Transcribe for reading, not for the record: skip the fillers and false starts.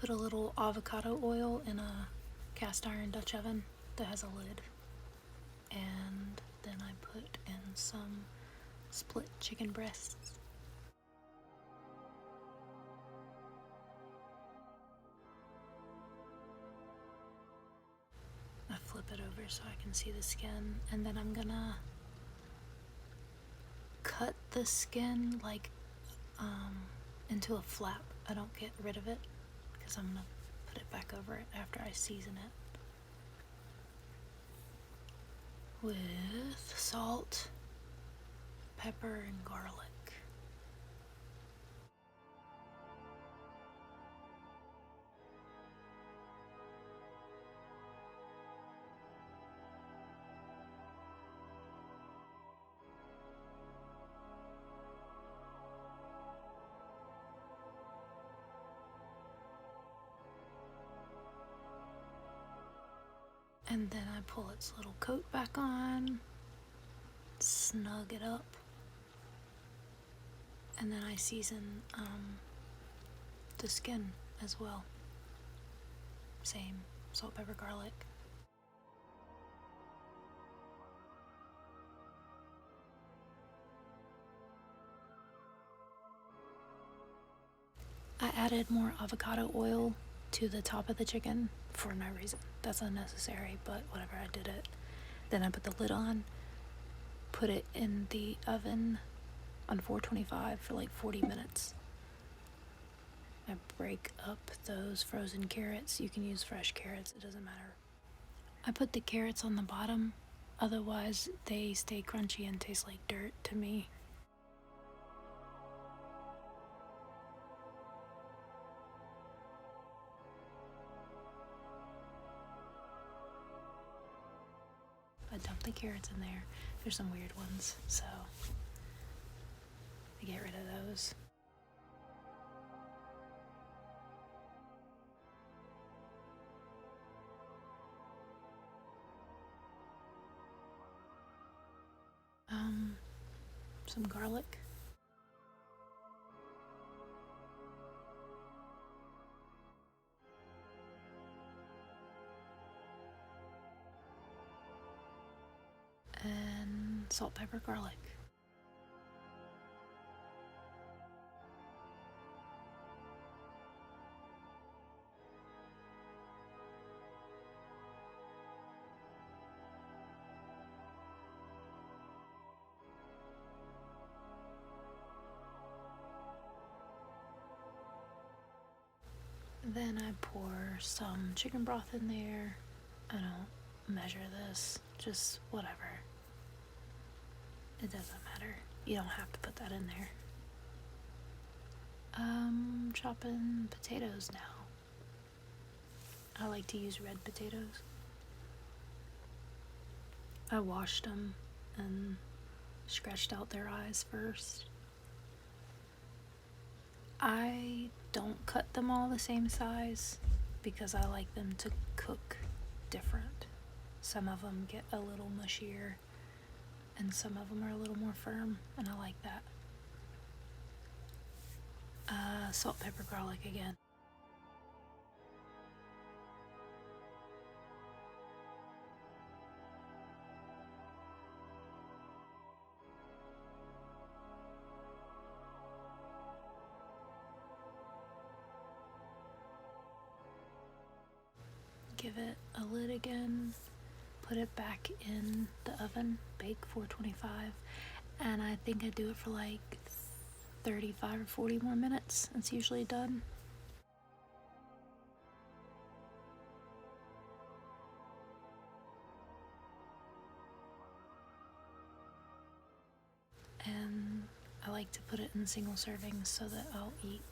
put a little avocado oil in a cast iron Dutch oven that has a lid. And then I put in some split chicken breasts. I flip it over so I can see the skin, and then I'm gonna cut the skin like into a flap. I don't get rid of it because I'm gonna put it back over it after I season it with salt, pepper, and garlic. And then I pull its little coat back on, snug it up, and then I season the skin as well. Same, salt, pepper, garlic. I added more avocado oil to the top of the chicken for no reason. That's unnecessary, but whatever, I did it. Then I put the lid on, put it in the oven on 425 for like 40 minutes. I break up those frozen carrots. You can use fresh carrots, it doesn't matter. I put the carrots on the bottom, otherwise they stay crunchy and taste like dirt to me. I dump the carrots in there. There's some weird ones, so I get rid of those. Some garlic. And salt, pepper, garlic. Then I pour some chicken broth in there. I don't measure this, just whatever. It doesn't matter. You don't have to put that in there. Chopping potatoes now. I like to use red potatoes. I washed them and scratched out their eyes first. I don't cut them all the same size because I like them to cook different. Some of them get a little mushier and some of them are a little more firm, and I like that. Salt, pepper, garlic again. Give it a lid again, put it back in the oven, bake 425, and I think I do it for like 35 or 40 more minutes. It's usually done. And I like to put it in single servings so that I'll eat